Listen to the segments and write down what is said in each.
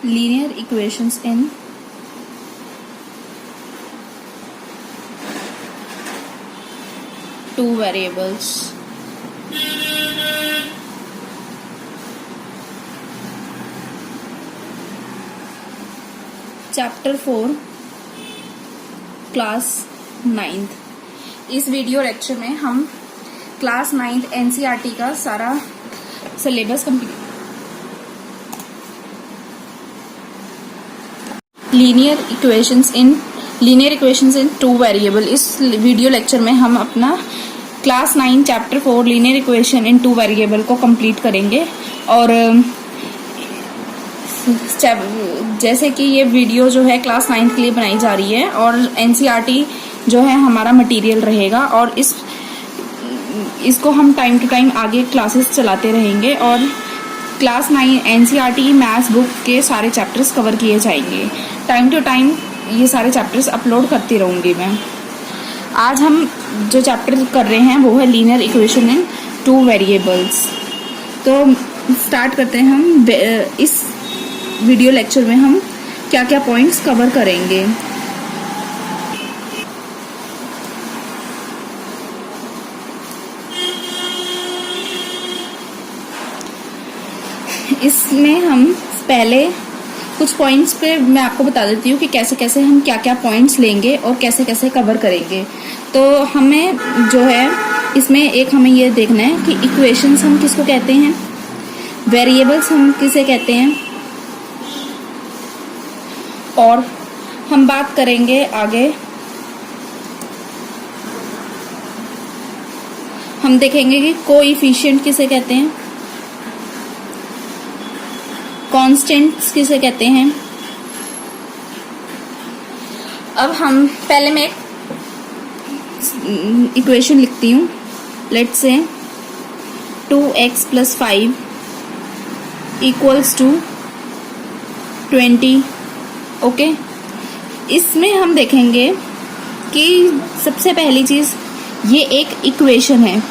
linear equations in two variables. Chapter 4 class 9th। इस video lecture में हम class 9th NCERT का सारा सिलेबस कंप्लीट लीनियर इक्वेशंस इन two variable. इस video lecture में हम अपना class 9 chapter 4 linear equation in two variable को कंप्लीट करेंगे। और जैसे कि ये वीडियो जो है क्लास 9 के लिए बनाई जा रही है और एनसीईआरटी जो है हमारा मटेरियल रहेगा, और इसको हम टाइम टू टाइम आगे क्लासेस चलाते रहेंगे और क्लास 9 एनसीईआरटी मैथ्स बुक के सारे चैप्टर्स कवर किए जाएंगे। टाइम टू टाइम ये सारे चैप्टर्स अपलोड करती रहूँगी मैं। आज हम जो चैप्टर कर रहे हैं वो है linear equation in two variables. तो स्टार्ट करते हैं हम। इस वीडियो लेक्चर में हम क्या क्या पॉइंट्स कवर करेंगे। इसमें हम पहले कुछ पॉइंट्स पे मैं आपको बता देती हूँ कि कैसे कैसे हम क्या क्या पॉइंट्स लेंगे और कैसे कैसे कवर करेंगे। तो हमें जो है इसमें एक हमें ये देखना है कि इक्वेशंस हम किसको कहते हैं, वेरिएबल्स हम किसे कहते हैं, और हम बात करेंगे आगे। हम देखेंगे कि कोएफिशिएंट किसे कहते हैं, कांस्टेंट्स किसे कहते हैं। अब हम पहले मैं एक इक्वेशन लिखती हूँ। Let's say 2x + 5 = 20। ओके, इसमें हम देखेंगे कि सबसे पहली चीज ये एक इक्वेशन है।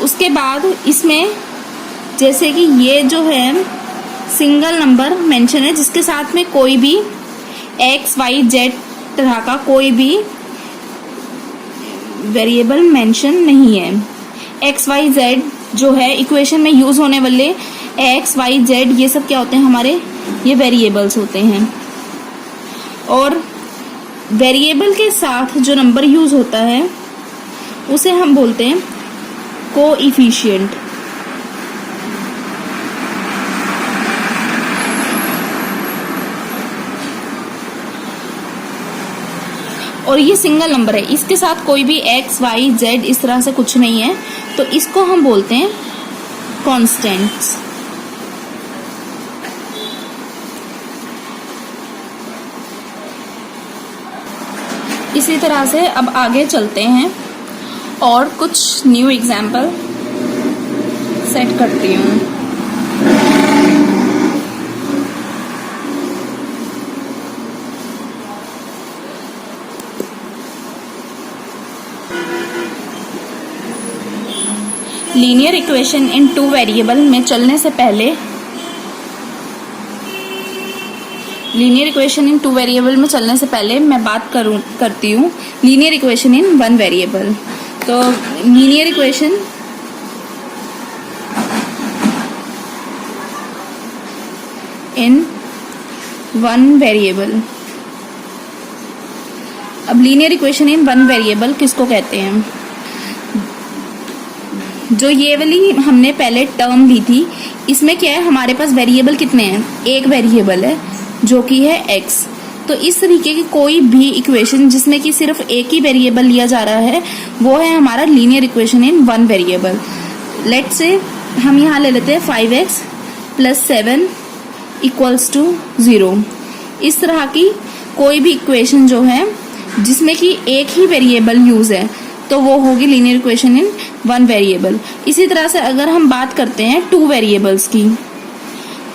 उसके बाद इसमें जैसे कि ये जो है सिंगल नंबर मेंशन है जिसके साथ में कोई भी x, y, z तरह का कोई भी वेरिएबल मेंशन नहीं है। x, y, z जो है इक्वेशन में यूज होने वाले x, y, z ये सब क्या होते हैं, हमारे ये वेरिएबल्स होते हैं। और वेरिएबल के साथ जो नंबर यूज होता है उसे हम बोलते हैं कोएफिशिएंट। और ये सिंगल नंबर है, इसके साथ कोई भी x, y, z इस तरह से कुछ नहीं है, तो इसको हम बोलते हैं कांस्टेंट्स। इसी तरह से अब आगे चलते हैं और कुछ न्यू एग्जाम्पल सेट करती हूँ। Linear equation in two variable में चलने से पहले मैं बात करती हूँ linear equation in one variable. तो linear equation in one variable. अब linear equation in one variable किसको कहते हैं? जो ये वाली हमने पहले टर्म ली थी, इसमें क्या है, हमारे पास वेरिएबल कितने हैं, एक वेरिएबल है जो कि है x। तो इस तरीके की कोई भी इक्वेशन जिसमें कि सिर्फ एक ही वेरिएबल लिया जा रहा है वो है हमारा linear equation in one variable. Let's say हम यहाँ ले लेते हैं 5x + 7 = 0। इस तरह की कोई भी इक्वेशन जो है जिसमें कि एक ही वेरिएबल यूज है तो वो होगी linear equation in one variable. इसी तरह से अगर हम बात करते हैं टू वेरिएबल्स की,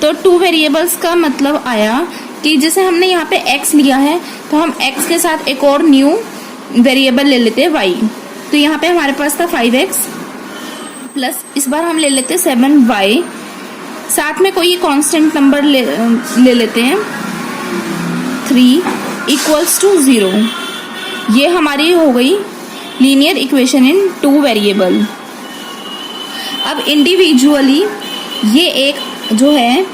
तो टू वेरिएबल्स का मतलब आया कि जैसे हमने यहाँ पे x लिया है तो हम x के साथ एक और न्यू वेरिएबल ले लेते हैं y। तो यहाँ पे हमारे पास था 5x प्लस इस बार हम ले लेते हैं 7y, साथ में कोई कांस्टेंट नंबर ले लेते हैं 3 इक्वल्स टू 0। ये हमारी हो गई लीनियर इक्वेशन इन 2 वेरिएबल। अब इंडिविजुअली ये एक जो है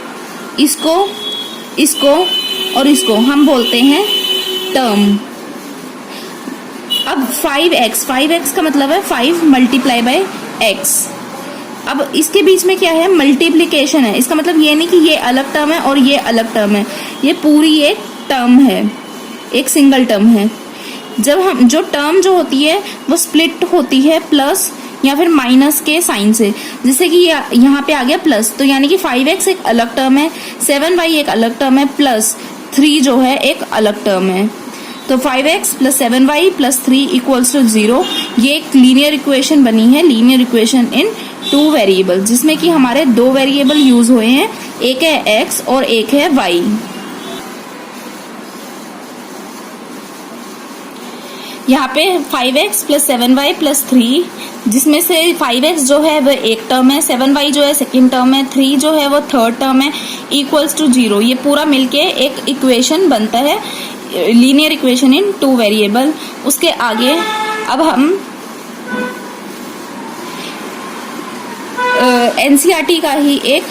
इसको और इसको हम बोलते हैं टर्म। अब 5x का मतलब है 5 मल्टीप्लाई बाय x। अब इसके बीच में क्या है, मल्टीप्लिकेशन है। इसका मतलब ये नहीं कि ये अलग टर्म है और ये अलग टर्म है, ये पूरी एक टर्म है, एक सिंगल टर्म है। जब हम जो टर्म जो होती है वो स्प्लिट होती है प्लस या फिर माइनस के साइन से, जैसे कि यहाँ पे आ गया प्लस, तो यानी कि 5x एक अलग टर्म है, 7y एक अलग टर्म है, प्लस 3 जो है एक अलग टर्म है। तो 5x plus 7y plus 3 equals to 0। ये एक लीनियर इक्वेशन बनी है, लीनियर इक्वेशन इन 2 वेरिएबल, जिसमें कि हमारे 2 वेरिएबल यूज हुए हैं, एक है x और एक है y। यहाँ पे 5x प्लस 7y प्लस 3, जिसमें से 5x जो है वो एक टर्म है, 7y जो है सेकेंड टर्म है, 3 जो है वो थर्ड टर्म है, इक्वल्स टू 0। ये पूरा मिलके एक इक्वेशन बनता है, लीनियर इक्वेशन इन 2 वेरिएबल। उसके आगे अब हम एनसीईआरटी का ही एक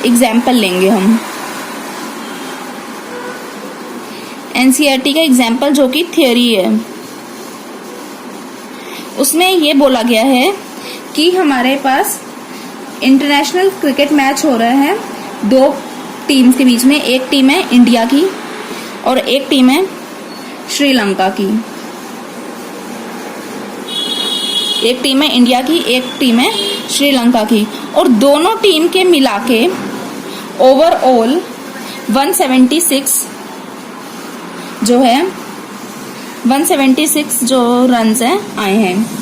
एग्जाम्पल लेंगे। हम एनसीईआरटी का एग्जाम्पल जो कि थ्योरी है, उसमें ये बोला गया है कि हमारे पास इंटरनेशनल क्रिकेट मैच हो रहा है 2 टीम्स के बीच में। एक टीम है इंडिया की और एक टीम है श्रीलंका की। एक टीम है इंडिया की, एक टीम है श्रीलंका की, और दोनों टीम के मिला के ओवरऑल 176 जो है 176 जो रन्स हैं आए हैं।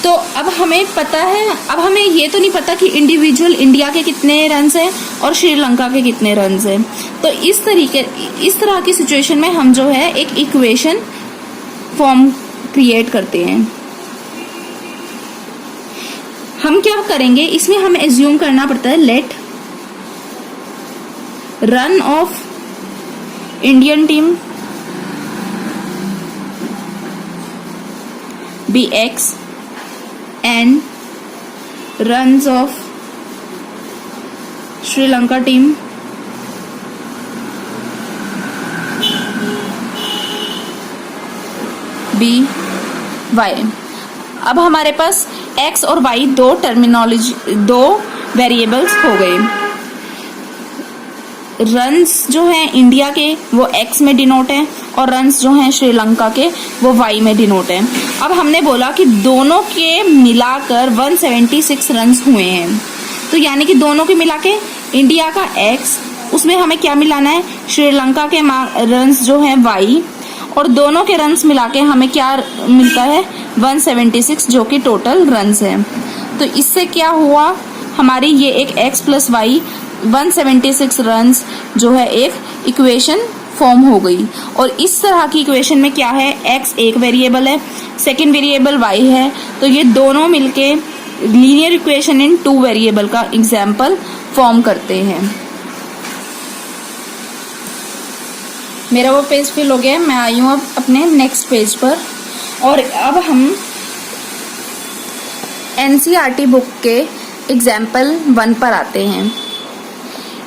तो अब हमें पता है, अब हमें ये तो नहीं पता कि इंडिविजुअल इंडिया के कितने रन्स हैं और श्रीलंका के कितने रन्स हैं। तो इस तरह की सिचुएशन में हम जो है एक इक्वेशन फॉर्म क्रिएट करते हैं। हम क्या करेंगे, इसमें हमें एज्यूम करना पड़ता है let run of Indian team be x and runs of Sri Lanka team B y। अब हमारे पास x और y दो वेरिएबल्स हो गए। रन्स जो हैं इंडिया के वो x में डिनोट है और रन्स जो हैं श्रीलंका के वो y में डिनोट है। अब हमने बोला कि दोनों के मिलाकर 176 रन्स हुए हैं, तो यानी कि दोनों के मिला के इंडिया का x, उसमें हमें क्या मिलाना है, श्रीलंका के रन्स जो हैं y, और दोनों के रन्स मिला के हमें क्या मिलता है 176 जो कि टोटल रन्स है। तो इससे क्या हुआ, हमारी ये एक x प्लस वाई 176 रन्स जो है एक इक्वेशन फॉर्म हो गई। और इस तरह की इक्वेशन में क्या है, x एक वेरिएबल है, सेकेंड वेरिएबल y है, तो ये दोनों मिलके लीनियर इक्वेशन इन 2 वेरिएबल का एग्जाम्पल फॉर्म करते हैं। मेरा वो पेज फिल हो गया, मैं आई हूँ अब अपने नेक्स्ट पेज पर। और अब हम एनसीईआरटी बुक के एग्जाम्पल 1 पर आते हैं।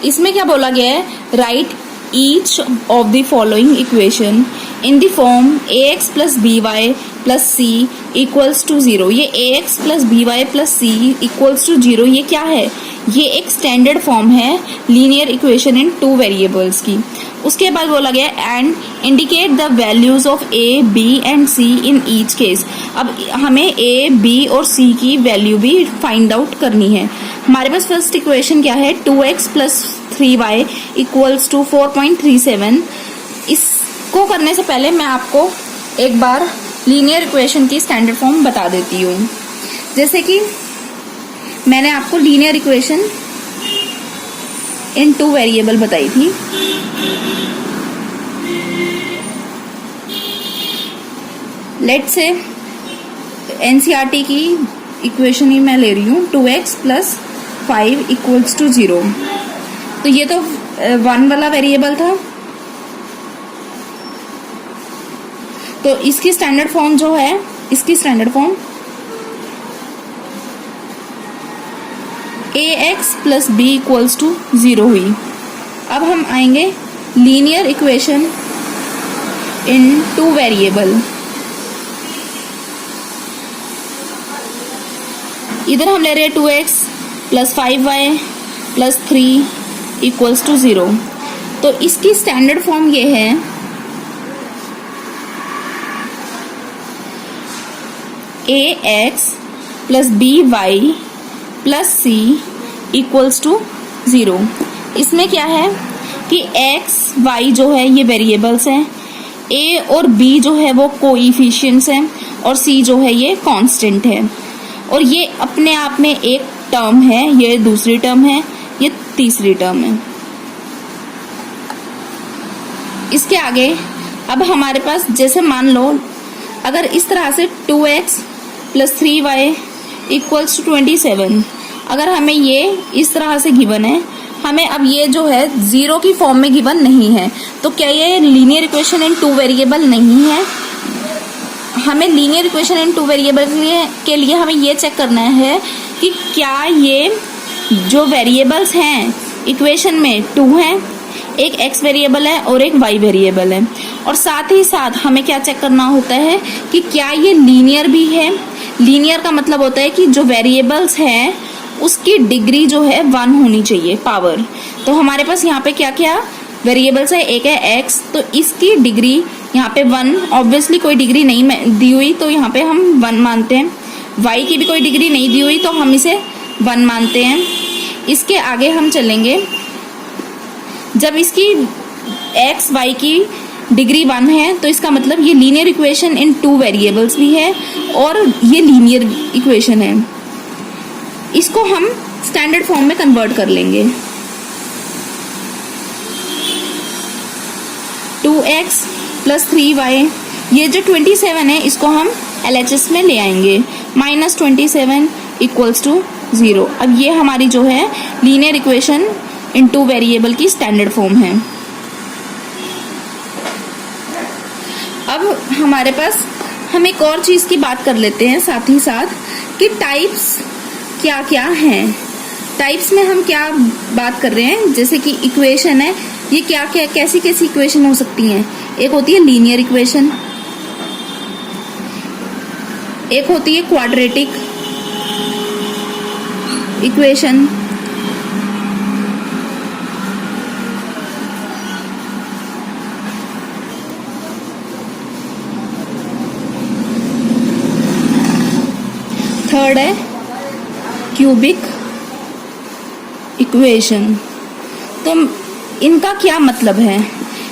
इसमें क्या बोला गया है, write each of the following equation in the form ax plus B Y plus C equals to 0। ये ax plus B Y plus C equals to 0 ये क्या है, ये एक स्टैंडर्ड फॉर्म है लीनियर इक्वेशन इन 2 वेरिएबल्स की। उसके बाद बोला गया and indicate the values of a, b and c in each case. अब हमें a, b और c की वैल्यू भी फाइंड आउट करनी है। हमारे पास फर्स्ट इक्वेशन क्या है, 2x plus 3y equals to 4.37। इसको करने से पहले मैं आपको एक बार लीनियर इक्वेशन की स्टैंडर्ड फॉर्म बता देती हूँ। जैसे कि मैंने आपको लीनियर इक्वेशन इन 2 वेरिएबल बताई थी। लेट से एनसीईआरटी की इक्वेशन ही मैं ले रही हूँ, 2x + 5 = 0। तो ये तो 1 वाला वेरिएबल था, तो इसकी स्टैंडर्ड फॉर्म जो है, इसकी स्टैंडर्ड फॉर्म ax + b = 0 हुई। अब हम आएंगे लीनियर इक्वेशन इन 2 वेरिएबल। इधर हम ले रहे हैं 2x + 5y + 3 = 0। तो इसकी स्टैंडर्ड फॉर्म ये है ax + by + c = 0। इसमें क्या है कि x y जो है ये वेरिएबल्स हैं, a और b जो है वो कोएफिशिएंट्स हैं, और c जो है ये कांस्टेंट है। और ये अपने आप में एक टर्म है, ये दूसरी टर्म है, ये तीसरी टर्म है। इसके आगे अब हमारे पास, जैसे मान लो अगर इस तरह से 2x + 3y = 27, अगर हमें ये इस तरह से गिवन है, हमें अब ये जो है 0 की फॉर्म में गिवन नहीं है, तो क्या ये लीनियर इक्वेशन इन 2 वेरिएबल नहीं है? हमें लीनियर इक्वेशन इन 2 वेरिएबल के लिए हमें ये चेक करना है कि क्या ये जो वेरिएबल्स हैं इक्वेशन में 2 हैं, एक x वेरिएबल है और एक y वेरिएबल है। और साथ ही साथ हमें क्या चेक करना होता है कि क्या ये लीनियर भी है। लीनियर का मतलब होता है कि जो वेरिएबल्स हैं उसकी डिग्री जो है 1 होनी चाहिए, पावर। तो हमारे पास यहाँ पे क्या क्या वेरिएबल्स है, एक है x, तो इसकी डिग्री यहाँ पे 1, ऑब्वियसली कोई डिग्री नहीं दी हुई तो यहाँ पे हम 1 मानते हैं। y की भी कोई डिग्री नहीं दी हुई तो हम इसे 1 मानते हैं। इसके आगे हम चलेंगे, जब इसकी x y की डिग्री 1 है तो इसका मतलब ये लीनियर इक्वेशन इन 2 वेरिएबल्स भी है और ये लीनियर इक्वेशन है। इसको हम स्टैंडर्ड फॉर्म में कन्वर्ट कर लेंगे। 2x + 3y, ये जो 27 है इसको हम LHS में ले आएंगे, -27 = 0। अब ये हमारी जो है लीनियर इक्वेशन इन 2 वेरिएबल की स्टैंडर्ड फॉर्म है। अब हमारे पास हम एक और चीज की बात कर लेते हैं साथ ही साथ कि टाइप्स क्या क्या हैं। टाइप्स में हम क्या बात कर रहे हैं, जैसे कि इक्वेशन है, ये क्या क्या कैसी कैसी इक्वेशन हो सकती हैं। एक होती है लीनियर इक्वेशन, एक होती है क्वाड्रेटिक इक्वेशन, थर्ड है क्यूबिक इक्वेशन। तो इनका क्या मतलब है?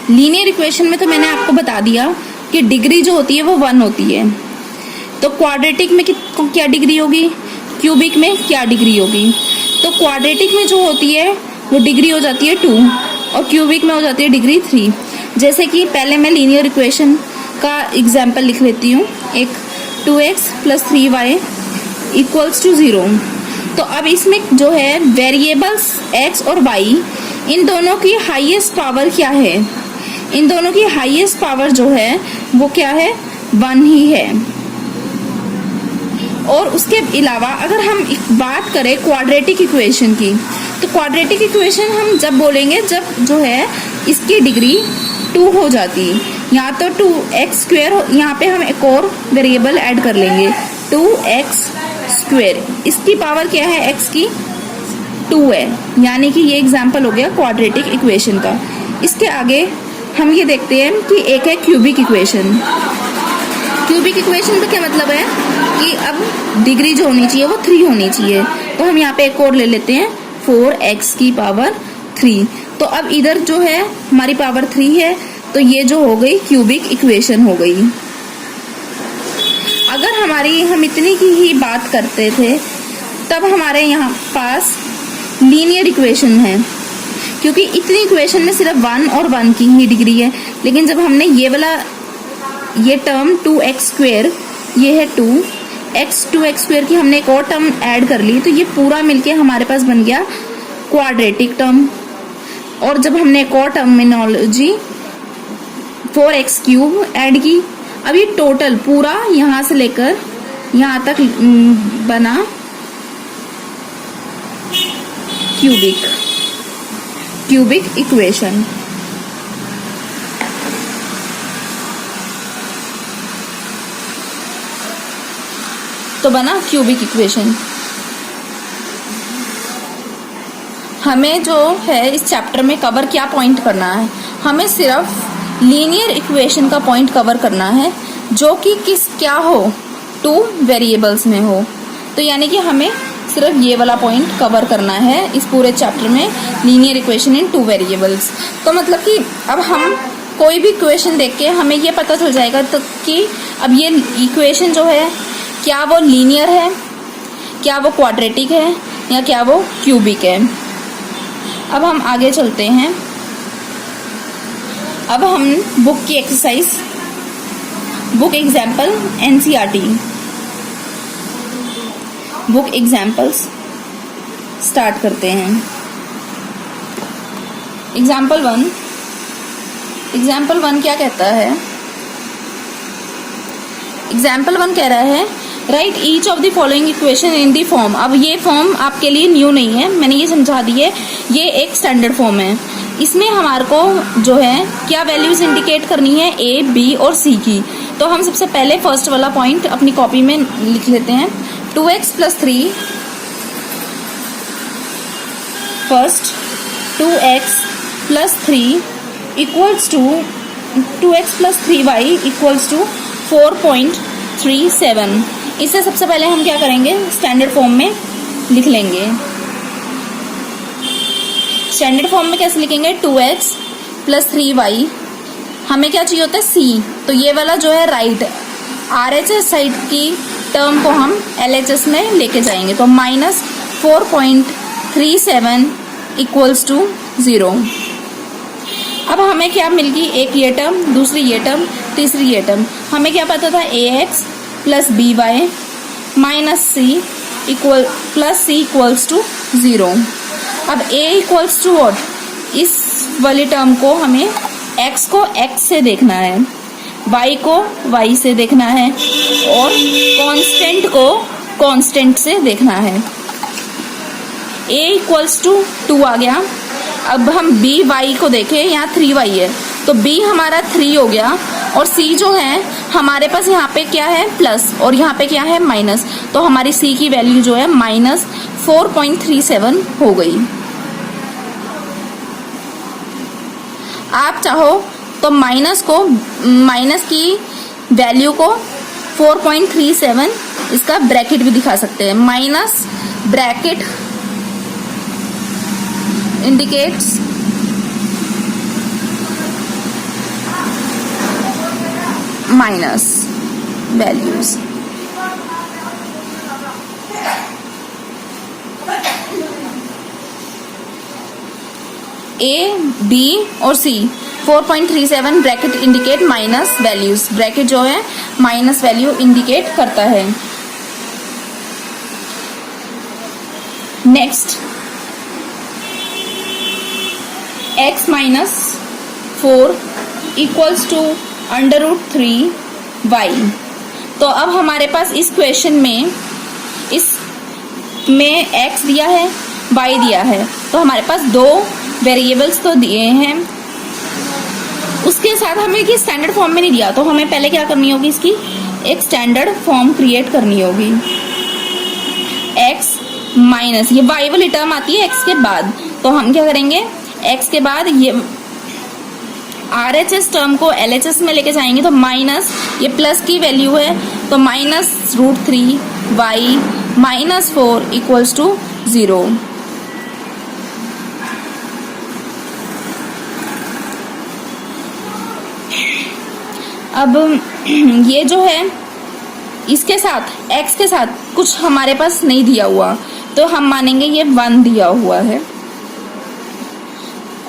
लीनियर इक्वेशन में तो मैंने आपको बता दिया कि डिग्री जो होती है वो 1 होती है। तो क्वाड्रेटिक में क्या डिग्री होगी, क्यूबिक में क्या डिग्री होगी? तो क्वाड्रेटिक में जो होती है वो डिग्री हो जाती है 2 और क्यूबिक में हो जाती है डिग्री 3। जैसे कि पहले मैं लीनियर इक्वेशन का एग्जाम्पल लिख लेती हूँ, एक 2x + 3y = 0। तो अब इसमें जो है वेरिएबल्स x और y, इन दोनों की हाईएस्ट पावर क्या है? इन दोनों की हाईएस्ट पावर जो है वो क्या है, 1 ही है। और उसके अलावा अगर हम बात करें क्वाड्रेटिक इक्वेशन की, तो क्वाड्रेटिक इक्वेशन हम जब बोलेंगे जब जो है इसकी डिग्री 2 हो जाती है, या तो 2x², यहाँ पे हम एक और वेरिएबल ऐड कर लेंगे 2x²। इसकी पावर क्या है, x की 2 है, यानी कि ये एग्जाम्पल हो गया क्वाड्रेटिक इक्वेशन का। इसके आगे हम ये देखते हैं कि एक है क्यूबिक इक्वेशन। क्यूबिक इक्वेशन का क्या मतलब है कि अब डिग्री जो होनी चाहिए वो 3 होनी चाहिए। तो हम यहाँ पे एक और ले लेते हैं 4x3। तो अब इधर जो है हमारी पावर 3 है, तो ये जो हो गई क्यूबिक इक्वेशन हो गई। अगर हम इतनी की ही बात करते थे तब हमारे यहाँ पास लीनियर इक्वेशन है, क्योंकि इतनी इक्वेशन में सिर्फ 1 और 1 की ही डिग्री है। लेकिन जब हमने ये वाला ये टर्म 2x², ये है 2x की हमने एक और टर्म ऐड कर ली, तो ये पूरा मिलके हमारे पास बन गया क्वाड्रेटिक टर्म। और जब हमने एक और टर्मिनोलॉजी 4x³ ऐड की, अब ये टोटल पूरा यहां से लेकर यहां तक बना क्यूबिक इक्वेशन। तो बना क्यूबिक इक्वेशन। हमें जो है इस चैप्टर में कवर क्या पॉइंट करना है, हमें सिर्फ लीनियर इक्वेशन का पॉइंट कवर करना है जो कि क्या हो, 2 वेरिएबल्स में हो। तो यानी कि हमें सिर्फ ये वाला पॉइंट कवर करना है इस पूरे चैप्टर में, लीनियर इक्वेशन इन 2 वेरिएबल्स। तो मतलब कि अब हम कोई भी इक्वेशन देख के हमें ये पता चल जाएगा तो कि अब ये इक्वेशन जो है क्या वो लीनियर है, क्या वो क्वाड्रेटिक है, या क्या वो क्यूबिक है। अब हम आगे चलते हैं। अब हम बुक की exercise, book example NCERT, book examples start करते हैं। एग्जाम्पल 1 क्या कहता है? एग्जाम्पल 1 कह रहा है write each of the following equation in the form. अब ये फॉर्म आपके लिए न्यू नहीं है, मैंने ये समझा दी है, ये एक स्टैंडर्ड फॉर्म है। इसमें हमारे को जो है क्या वैल्यूज इंडिकेट करनी है, A, B और C की। तो हम सबसे पहले फर्स्ट वाला पॉइंट अपनी कॉपी में लिख लेते हैं। 2x + 3, first 2x + 3 equals to 2x + 3y equals to 4.37। इसे सबसे पहले हम क्या करेंगे, स्टैंडर्ड फॉर्म में लिख लेंगे। स्टैंडर्ड फॉर्म में कैसे लिखेंगे, 2x + 3y, हमें क्या चाहिए होता है C, तो ये वाला जो है राइट RHS साइड की टर्म को हम LHS में लेके जाएंगे, तो -4.37 इक्वल्स टू 0। अब हमें क्या मिल गई, एक ये टर्म, दूसरी ये टर्म, तीसरी ये टर्म। हमें क्या पता था, AX + BY -C equals to 0। अब A इक्वल्स टू व्हाट, इस वाली टर्म को हमें X को X से देखना है, Y को Y से देखना है और कांस्टेंट को कांस्टेंट से देखना है। A इक्वल्स टू 2 आ गया। अब हम BY को देखें, यहाँ 3y है, तो B हमारा 3 हो गया और C जो है हमारे पास यहाँ पे क्या है, प्लस, और यहाँ पे क्या है, माइनस। तो हमारी C की वैल्यू जो है -4.37 हो गई। आप चाहो तो माइनस की वैल्यू को 4.37 इसका ब्रैकेट भी दिखा सकते हैं। Minus bracket indicates minus values। A, B और C 4.37 bracket indicate minus values, bracket जो है माइनस वैल्यू इंडिकेट करता है। Next x - 4 equals to √3y। तो अब हमारे पास इस क्वेश्चन में x दिया है, y दिया है, तो हमारे पास 2 वेरिएबल्स तो दिए हैं। उसके साथ हमें ये स्टैंडर्ड फॉर्म में नहीं दिया, तो हमें पहले क्या करनी होगी, इसकी एक स्टैंडर्ड फॉर्म क्रिएट करनी होगी। x माइनस ये y वाली टर्म आती है x के बाद, तो हम क्या करेंगे, x के बाद ये RHS टर्म को LHS में लेके जाएंगे, तो माइनस ये प्लस की वैल्यू है, तो -√3y -4 इक्वल्स टू 0। अब ये जो है इसके साथ x के साथ कुछ हमारे पास नहीं दिया हुआ, तो हम मानेंगे ये 1 दिया हुआ है।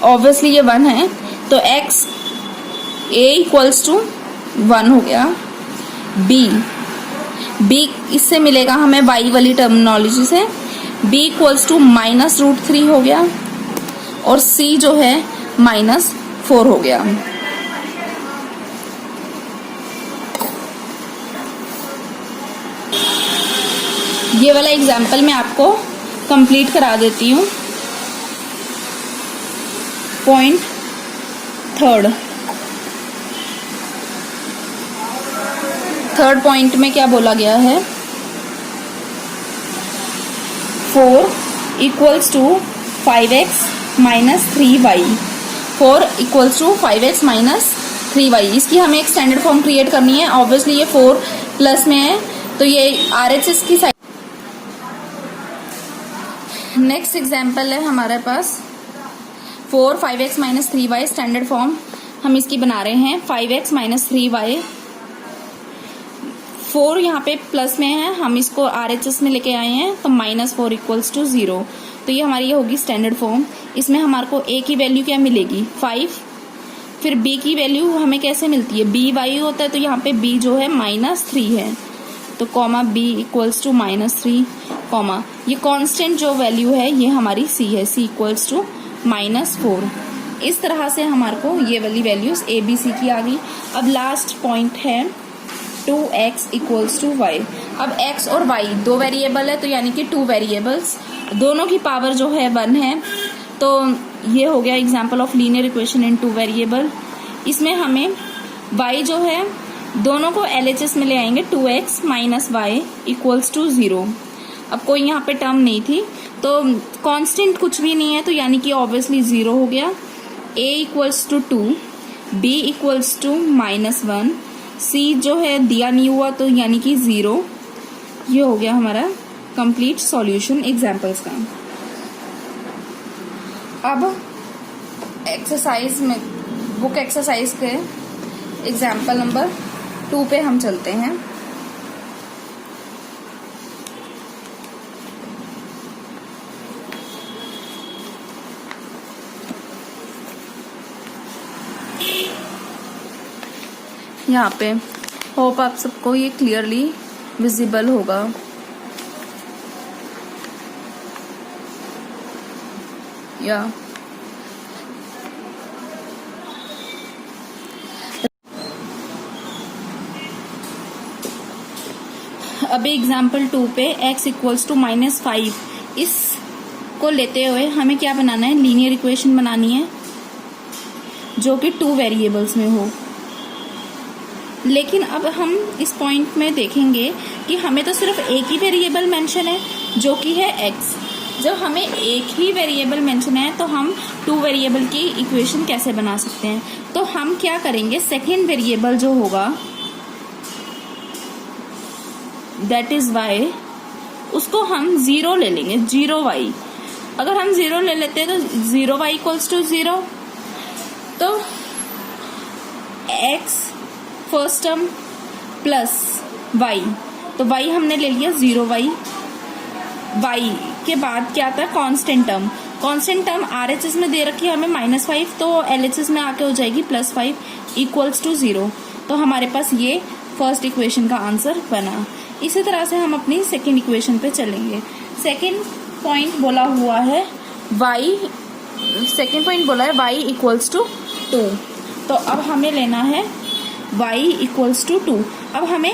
ऑब्वियसली ये 1 है, तो x a इक्वल्स टू 1 हो गया। बी इससे मिलेगा हमें y वाली टर्मिनोलॉजी से, b इक्वल्स टू -√3 हो गया, और c जो है -4 हो गया। ये वाला एग्जाम्पल मैं आपको कंप्लीट करा देती हूँ। पॉइंट थर्ड पॉइंट में क्या बोला गया है, 4 equals to 5x - 3y, 4 equals to 5x - 3y। इसकी हमें एक स्टैंडर्ड फॉर्म क्रिएट करनी है। ऑब्वियसली ये 4 प्लस में है तो ये RHS की साइड। नेक्स्ट एग्जाम्पल है हमारे पास 4 5x - 3y, स्टैंडर्ड फॉर्म हम इसकी बना रहे हैं। 5x - 3y, 4 यहाँ पे प्लस में है, हम इसको RHS में लेके आए हैं तो -4 इक्वल्स टू 0। तो ये हमारी ये होगी स्टैंडर्ड फॉर्म। इसमें हमारे को a की वैल्यू क्या मिलेगी 5, फिर b की वैल्यू हमें कैसे मिलती है, by होता है तो यहाँ पे b जो है -3 है, तो comma b equals to -3 comma ये कांस्टेंट जो वैल्यू है ये हमारी c है, c इक्वल्स टू -4। इस तरह से हमारे को ये वाली वैल्यूज a b c की आ गई। अब लास्ट पॉइंट है 2x इक्वल्स टू y। अब x और y दो वेरिएबल है तो यानी कि 2 वेरिएबल्स, दोनों की पावर जो है 1 है, तो ये हो गया example of linear equation in 2 variable. इसमें हमें y जो है दोनों को LHS में ले आएंगे, 2x - y इक्वल्स टू 0। अब कोई यहाँ पे टर्म नहीं थी तो कांस्टेंट कुछ भी नहीं है तो यानी कि ऑब्वियसली 0 हो गया। a equals to 2, b equals to -1, c जो है दिया नहीं हुआ तो यानी कि 0। ये हो गया हमारा कंप्लीट सॉल्यूशन एग्जाम्पल्स का। अब एक्सरसाइज में बुक एक्सरसाइज के एग्जाम्पल नंबर 2 पे हम चलते हैं। यहाँ पे होप आप सबको ये क्लियरली विजिबल होगा। या अभी एग्जाम्पल 2 पे x इक्वल्स टू -5, इसको लेते हुए हमें क्या बनाना है, लीनियर इक्वेशन बनानी है जो कि 2 वेरिएबल्स में हो। लेकिन अब हम इस पॉइंट में देखेंगे कि हमें तो सिर्फ एक ही वेरिएबल मेंशन है जो कि है x। जब हमें एक ही वेरिएबल मेंशन है तो हम 2 वेरिएबल की इक्वेशन कैसे बना सकते हैं, तो हम क्या करेंगे, सेकेंड वेरिएबल जो होगा दैट इज y, उसको हम 0 ले लेंगे, 0y। अगर हम 0 ले लेते हैं तो 0y इक्वल्स टू 0, तो x first term plus y, तो y हमने ले लिया 0y। y के बाद क्या आता है, constant term. Constant term RHS में दे रखी है हमें -5, तो LHS में आके हो जाएगी +5 इक्वल्स टू 0। तो हमारे पास ये फर्स्ट इक्वेशन का आंसर बना। इसी तरह से हम अपनी सेकेंड इक्वेशन पे चलेंगे। सेकेंड पॉइंट बोला हुआ है y इक्वल्स टू 2, तो अब हमें लेना है y इक्वल्स टू 2। अब हमें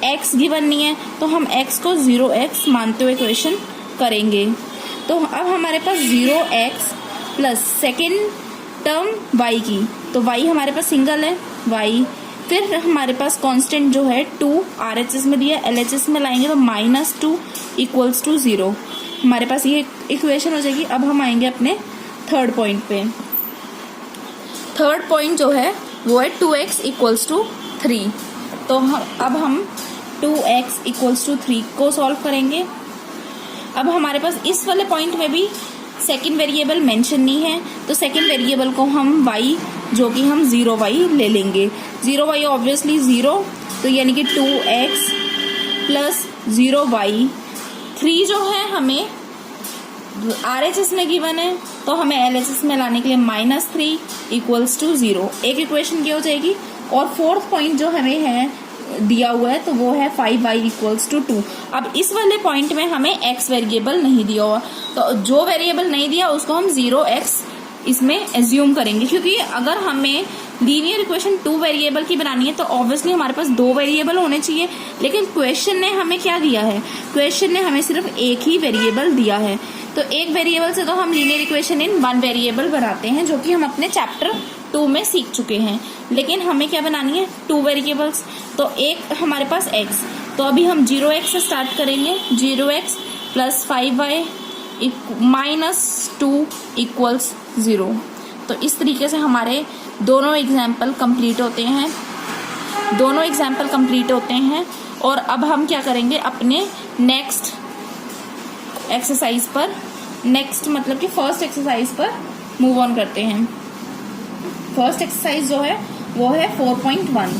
x गिवन नहीं है तो हम x को 0x मानते हुए इक्वेशन करेंगे। तो अब हमारे पास 0x plus second term y की, तो y हमारे पास सिंगल है y, फिर हमारे पास कांस्टेंट जो है 2 RHS में दिया, LHS में लाएंगे तो -2 इक्वल्स टू 0। हमारे पास ये इक्वेशन हो जाएगी। अब हम आएंगे अपने थर्ड पॉइंट पे। थर्ड पॉइंट जो है वो है 2x इक्वल्स टू 3। तो अब हम 2x इक्वल्स टू 3 को सॉल्व करेंगे। अब हमारे पास इस वाले पॉइंट में भी सेकेंड वेरिएबल मेंशन नहीं है, तो सेकेंड वेरिएबल को हम y जो कि हम 0y ले लेंगे। 0y ऑब्वियसली 0, तो यानी कि 2x प्लस 0y। 3 जो है हमें RHS में गिवन है तो हमें LHS में लाने के लिए -3 इक्वल्स टू 0। एक इक्वेशन क्या हो जाएगी और फोर्थ पॉइंट जो हमें है दिया हुआ है तो वो है 5y इक्वल्स टू 2। अब इस वाले पॉइंट में हमें x वेरिएबल नहीं दिया हुआ, तो जो वेरिएबल नहीं दिया उसको हम 0x इसमें एज्यूम करेंगे, क्योंकि अगर हमें लीनियर इक्वेशन 2 वेरिएबल की बनानी है तो ऑब्वियसली हमारे पास 2 वेरिएबल होने चाहिए, लेकिन क्वेश्चन ने हमें क्या दिया है, क्वेश्चन ने हमें सिर्फ एक ही वेरिएबल दिया है। तो एक वेरिएबल से तो हम लीनियर इक्वेशन इन 1 वेरिएबल बनाते हैं, जो कि हम अपने चैप्टर 2 में सीख चुके हैं। लेकिन हमें क्या बनानी है, 2 वेरिएबल्स। तो एक हमारे पास x, तो अभी हम 0x से स्टार्ट करेंगे। 0x plus 5y minus 2 equals 0। तो इस तरीके से हमारे दोनों एग्जाम्पल कंप्लीट होते हैं। और अब हम क्या करेंगे, अपने नेक्स्ट एक्सरसाइज पर, नेक्स्ट मतलब कि फर्स्ट एक्सरसाइज पर मूव ऑन करते हैं। फर्स्ट एक्सरसाइज जो है वो है 4.1।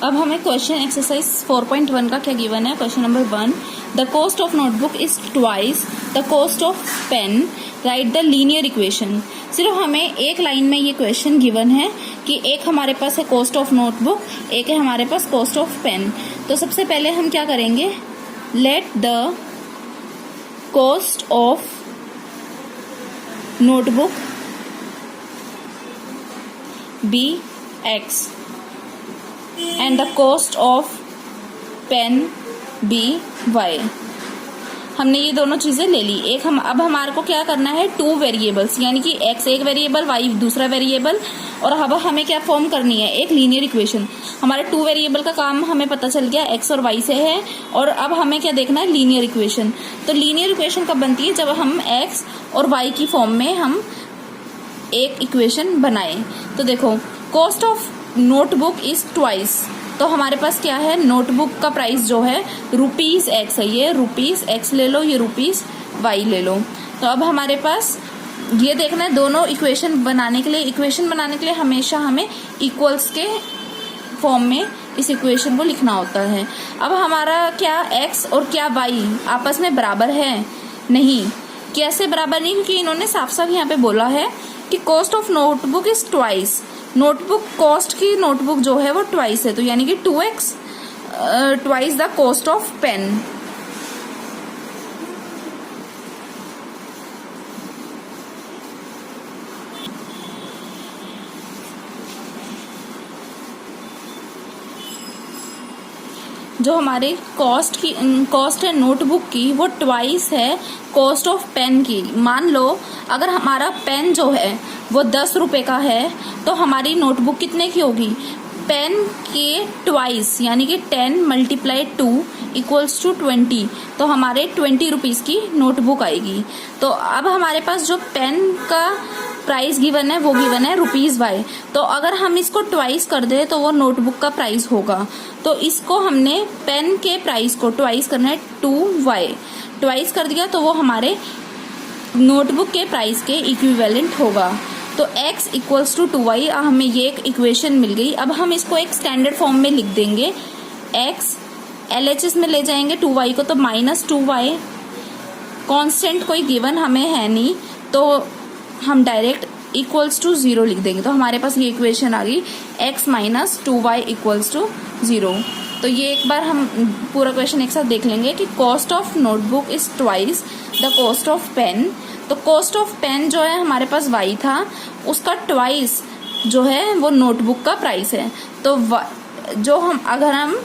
अब हमें क्वेश्चन एक्सरसाइज 4.1 का क्या गिवन है। Question number 1, the cost of notebook is twice the cost of pen, write the linear equation. सिर्फ हमें एक लाइन में ये क्वेश्चन गिवन है कि एक हमारे पास है कॉस्ट ऑफ नोटबुक, एक है हमारे पास कॉस्ट ऑफ पेन। तो सबसे पहले हम क्या करेंगे, let the cost of notebook be x and the cost of pen be y। हमने ये दोनों चीजें ले ली। एक हम अब हमारे को क्या करना है, 2 वेरिएबल्स, यानी कि x एक वेरिएबल, y दूसरा वेरिएबल, और अब हमें क्या फॉर्म करनी है, एक लीनियर इक्वेशन। हमारे 2 वेरिएबल का काम हमें पता चल गया x और y से है, और अब हमें क्या देखना है, लीनियर इक्वेशन। तो लीनियर इक्वेशन कब बनती है, जब हम x और y की फॉर्म में हम एक इक्वेशन बनाए। तो देखो, cost of notebook is twice, तो हमारे पास क्या है, नोटबुक का प्राइस जो है ₹x है, ये ₹x ले लो, ये ₹y ले लो। तो अब हमारे पास ये देखना है, दोनों इक्वेशन बनाने के लिए हमेशा हमें इक्वल्स के फॉर्म में इस इक्वेशन को लिखना होता है। अब हमारा क्या x और क्या y आपस में बराबर है, नहीं। कैसे बराबर नहीं, क्योंकि इन्होंने साफ साफ यहाँ पे बोला है कि cost of notebook is twice. Notebook cost की नोटबुक जो है वो ट्वाइस है, तो यानी कि 2x twice the cost of pen. जो हमारे कॉस्ट है नोटबुक की वो ट्वाइस है कॉस्ट ऑफ पेन की। मान लो अगर हमारा पेन जो है वो 10 रुपए का है, तो हमारी नोटबुक कितने की होगी, पेन के ट्वाइस, यानी कि 10 × 2 = 20, तो हमारे 20 रुपीज की नोटबुक आएगी। तो अब हमारे पास जो पेन का प्राइस गिवन है वो गिवन है ₹y। तो अगर हम इसको ट्वाइस कर दे तो वो नोटबुक का प्राइस होगा। तो इसको हमने पेन के प्राइस को ट्वाइस करना है, 2y ट्वाइस कर दिया तो वो हमारे नोटबुक के प्राइस के इक्विवेलेंट होगा। तो x = 2y, हमें ये एक इक्वेशन मिल गई। अब हम इसको एक स्टैंडर्ड फॉर्म में लिख देंगे, x LHS में ले जाएंगे 2y को, तो -2y, कांस्टेंट कोई गिवन हमें है नहीं, तो हम डायरेक्ट =0 लिख देंगे। तो हमारे पास ये इक्वेशन आ गई, x - 2y = 0। तो ये एक बार हम पूरा क्वेश्चन एक साथ देख लेंगे कि cost of notebook is twice the cost of pen. तो कॉस्ट ऑफ पेन जो है हमारे पास y था, उसका ट्वाइस जो है वो नोटबुक का प्राइस है। तो जो अगर हम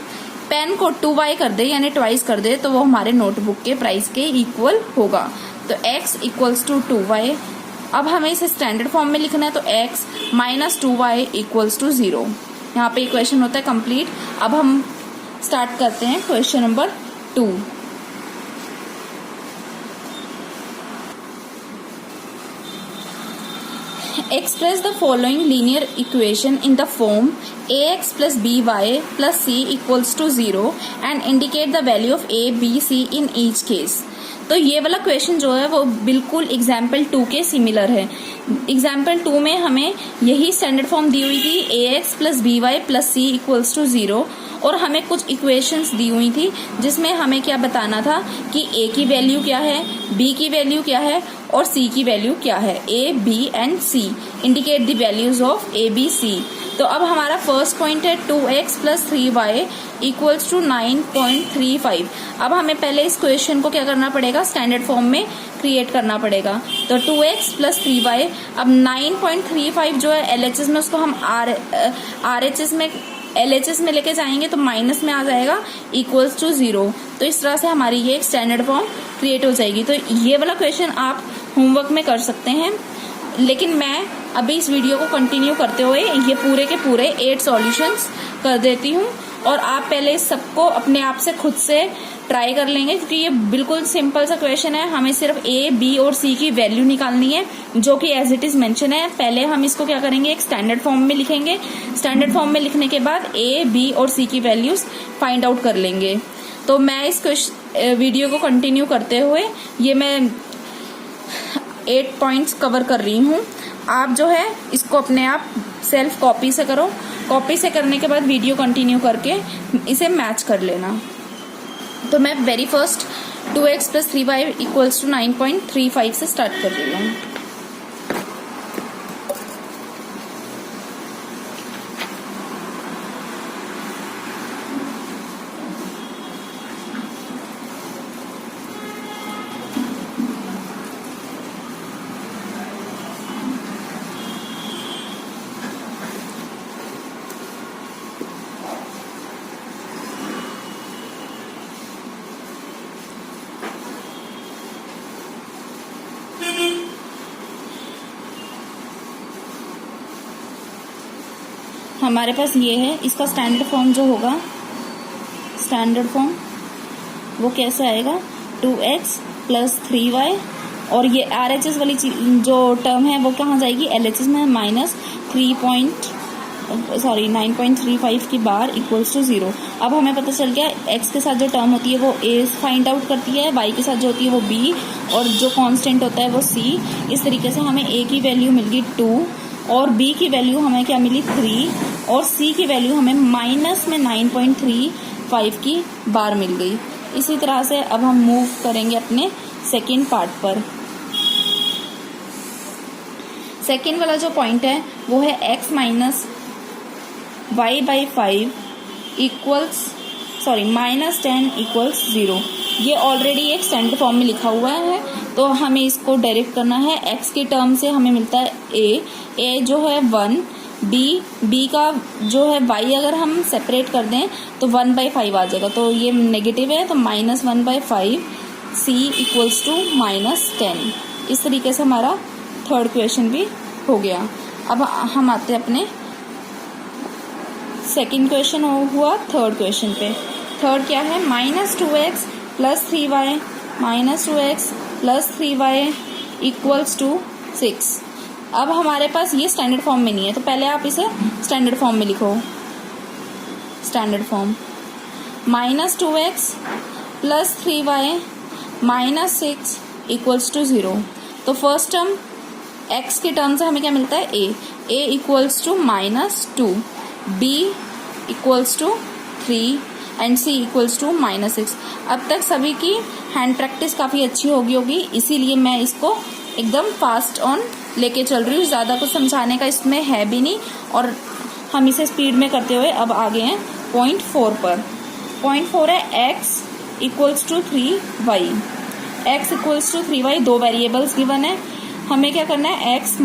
पेन को 2y कर दे यानी ट्वाइस कर दे तो वो हमारे नोटबुक के प्राइस के इक्वल होगा। तो x = 2y। अब हमें इसे स्टैंडर्ड फॉर्म में लिखना है, तो x - 2y = 0। यहाँ पे इक्वेशन होता है कंप्लीट। अब हम स्टार्ट करते हैं question number 2। Express the following linear equation in the form ax plus by plus c = 0 and indicate the value of a, b, c in each case। तो ये वाला क्वेश्चन जो है वो बिल्कुल एग्जाम्पल 2 के सिमिलर है। एग्जाम्पल 2 में हमें यही स्टैंडर्ड फॉर्म दी हुई थी, ax plus by plus c = 0, और हमें कुछ इक्वेशंस दी हुई थी जिसमें हमें क्या बताना था कि ए की वैल्यू क्या है, बी की वैल्यू क्या है और सी की वैल्यू क्या है। A, B and C indicate the values of A, B, C. तो अब हमारा फर्स्ट पॉइंट है 2x + 3y इक्वल्स टू 9.35। अब हमें पहले इस क्वेश्चन को क्या करना पड़ेगा, स्टैंडर्ड फॉर्म में क्रिएट करना पड़ेगा। तो 2x + 3y, अब 9.35 जो है LHS में, उसको हम RHS में LHS में लेके जाएंगे तो माइनस में आ जाएगा, इक्वल्स टू 0। तो इस तरह से हमारी ये एक स्टैंडर्ड फॉर्म क्रिएट हो जाएगी। तो ये वाला क्वेश्चन आप होमवर्क में कर सकते हैं, लेकिन मैं अभी इस वीडियो को कंटिन्यू करते हुए ये पूरे के पूरे 8 सॉल्यूशंस कर देती हूँ और आप पहले इस सबको अपने आप से खुद से ट्राई कर लेंगे, क्योंकि ये बिल्कुल सिंपल सा क्वेश्चन है। हमें सिर्फ ए, बी और सी की वैल्यू निकालनी है जो कि एज इट इज मेंशन है। पहले हम इसको क्या करेंगे, एक स्टैंडर्ड फॉर्म में लिखेंगे। स्टैंडर्ड फॉर्म में लिखने के बाद ए, बी और सी की वैल्यूज फाइंड आउट कर लेंगे। तो मैं इस वीडियो को कंटिन्यू करते हुए ये मैं 8 पॉइंट्स कवर कर रही हूँ। आप जो है इसको अपने आप सेल्फ कॉपी से करो। कॉपी से करने के बाद वीडियो कंटिन्यू करके इसे मैच कर लेना। तो मैं very first 2x + 3y equals to 9.35 से स्टार्ट कर रही हूँ। हमारे पास ये है, इसका स्टैंडर्ड फॉर्म जो होगा, स्टैंडर्ड फॉर्म वो कैसे आएगा, 2x + 3y, और ये RHS वाली जो टर्म है वो कहाँ जाएगी, LHS में, -9.35 की बार इक्वल्स टू 0। अब हमें पता चल गया x के साथ जो टर्म होती है वो a फाइंड आउट करती है, y के साथ जो होती है वो b, और जो कांस्टेंट होता है वो c। इस तरीके से हमें a की वैल्यू मिल गई 2 और b की वैल्यू हमें क्या मिली 3 और c की वैल्यू हमें माइनस में 9.35 की बार मिल गई। इसी तरह से अब हम मूव करेंगे अपने सेकेंड पार्ट पर। सेकेंड वाला जो पॉइंट है वो है x - y/5 -10 इक्वल्स 0। ये ऑलरेडी एक स्टैंडर्ड फॉर्म में लिखा हुआ है, तो हमें इसको डेरिव करना है। x के टर्म से हमें मिलता है a जो है 1, b का जो है y अगर हम सेपरेट कर दें तो 1/5 आ जाएगा, तो ये नेगेटिव है तो -1/5, c इक्वल्स टू -10। इस तरीके से हमारा थर्ड क्वेश्चन भी हो गया। अब हम आते हैं अपने सेकंड क्वेश्चन हुआ थर्ड क्वेश्चन पे। थर्ड क्या है, -2x + 3y इक्वल्स टू 6। अब हमारे पास ये स्टैंडर्ड फॉर्म में नहीं है, तो पहले आप इसे स्टैंडर्ड फॉर्म में लिखो। Standard form -2x + 3y -6 equals to 0। तो फर्स्ट टर्म x के टर्म से हमें क्या मिलता है, a equals to -2, b equals to 3 and c equals to -6। अब तक सभी की हैंड प्रैक्टिस काफ़ी अच्छी होगी, इसीलिए मैं इसको एकदम फास्ट ऑन लेके चल रही हूँ। ज़्यादा कुछ समझाने का इसमें है भी नहीं और हम इसे स्पीड में करते हुए अब आगे हैं पॉइंट 4 पर। पॉइंट 4 है x equals to 3y। x equals to 3y, दो वेरिएबल्स गिवन है। हमें क्या करना है, x -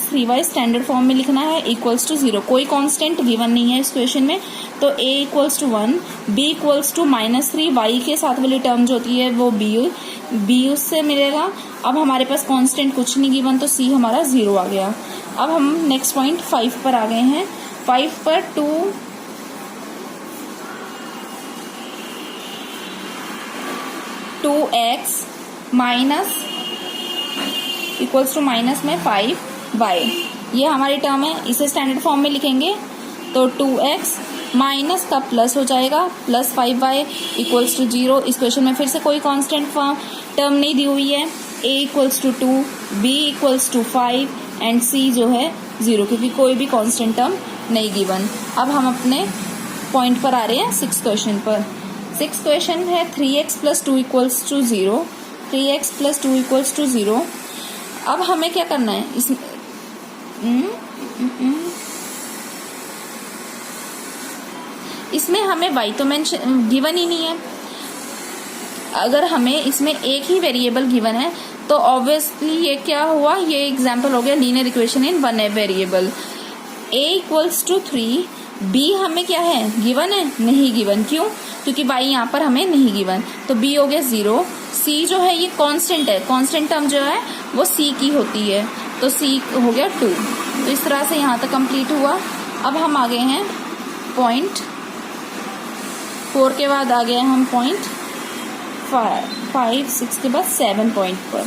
3y स्टैंडर्ड फॉर्म में लिखना है इक्वल्स टू 0। कोई कांस्टेंट गिवन नहीं है इस क्वेश्चन में, तो a equals to 1, b equals to -3, y के साथ वाली टर्म जो होती है वो b उससे मिलेगा। अब हमारे पास कांस्टेंट कुछ नहीं गिवन, तो c हमारा 0 आ गया। अब हम नेक्स्ट पॉइंट 5 पर आ गए हैं। 5 पर 2x इक्वल्स टू माइनस में 5y, ये हमारी टर्म है। इसे स्टैंडर्ड फॉर्म में लिखेंगे तो 2x माइनस का प्लस हो जाएगा +5y इक्वल्स टू 0। इस क्वेश्चन में फिर से कोई कांस्टेंट टर्म नहीं दी हुई है। a equals to 2, b equals to 5 and c जो है 0, क्योंकि कोई भी कांस्टेंट टर्म नहीं गिवन। अब हम अपने पॉइंट पर आ रहे हैं 6 क्वेश्चन पर। 6 क्वेश्चन है 3x + 2 = 0, 3x + 2 = 0। अब हमें क्या करना है इसमें हमें y तो मेंशन गिवन ही नहीं है। अगर हमें इसमें एक ही वेरिएबल गिवन है तो ऑब्वियसली ये क्या हुआ, ये एग्जांपल हो गया linear equation in one variable. a = 3, b हमें क्या है गिवन है, नहीं गिवन। क्यों? क्योंकि y यहाँ पर हमें नहीं गिवन, तो b हो गया 0। c जो है ये कांस्टेंट है, कांस्टेंट टर्म जो है वो c की होती है, तो c हो गया 2। तो इस तरह से यहाँ तक कंप्लीट हुआ। अब हम आ गए हैं पॉइंट 4 के बाद आ गए हम पॉइंट 5, 6 के बाद 7 पॉइंट पर।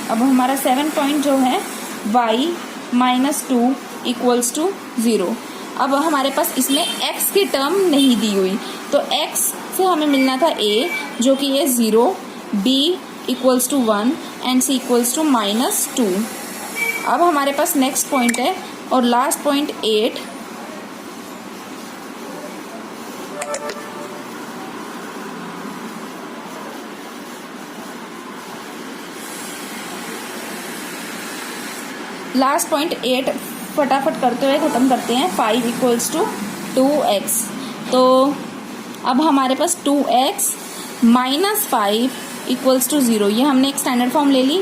अब हमारा 7 पॉइंट जो है y - 2 = 0। अब हमारे पास इसमें x की टर्म नहीं दी हुई, तो x से हमें मिलना था a जो कि है 0, b = 1 एंड c = -2। अब हमारे पास नेक्स्ट पॉइंट है और लास्ट पॉइंट 8। लास्ट पॉइंट 8 फटाफट करते हुए खत्म करते हैं। 5 = 2x। तो अब हमारे पास 2x - 5 = 0, ये हमने एक स्टैंडर्ड फॉर्म ले ली।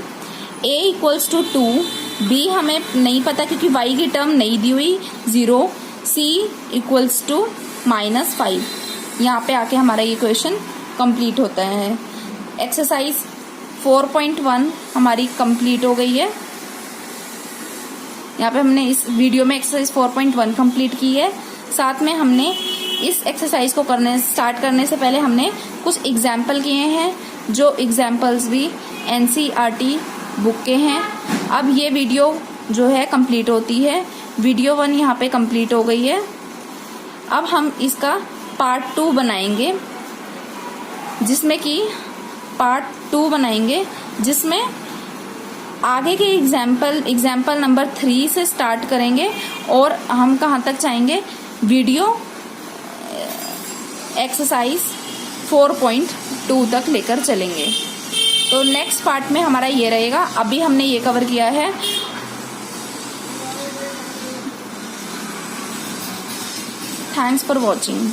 a = 2, b हमें नहीं पता क्योंकि y की टर्म नहीं दी हुई 0, c = -5। यहाँ पे आके हमारा ये क्वेश्चन कंप्लीट होता है। एक्सरसाइज 4.1 हमारी कंप्लीट हो गई है। यहाँ पे हमने इस वीडियो में एक्सरसाइज 4.1 कंप्लीट की है। साथ में हमने इस एक्सरसाइज को स्टार्ट करने से पहले हमने कुछ एग्जाम्पल किए हैं, जो एग्जाम्पल्स भी NCERT बुक के हैं। अब ये वीडियो जो है कंप्लीट होती है। वीडियो 1 यहाँ पे कंप्लीट हो गई है। अब हम इसका पार्ट 2 बनाएंगे, जिसमें आगे के एग्जाम्पल नंबर 3 से स्टार्ट करेंगे और हम कहाँ तक जाएंगे, वीडियो एक्सरसाइज 4.2 तक लेकर चलेंगे। तो नेक्स्ट पार्ट में हमारा ये रहेगा। अभी हमने ये कवर किया है। Thanks for watching.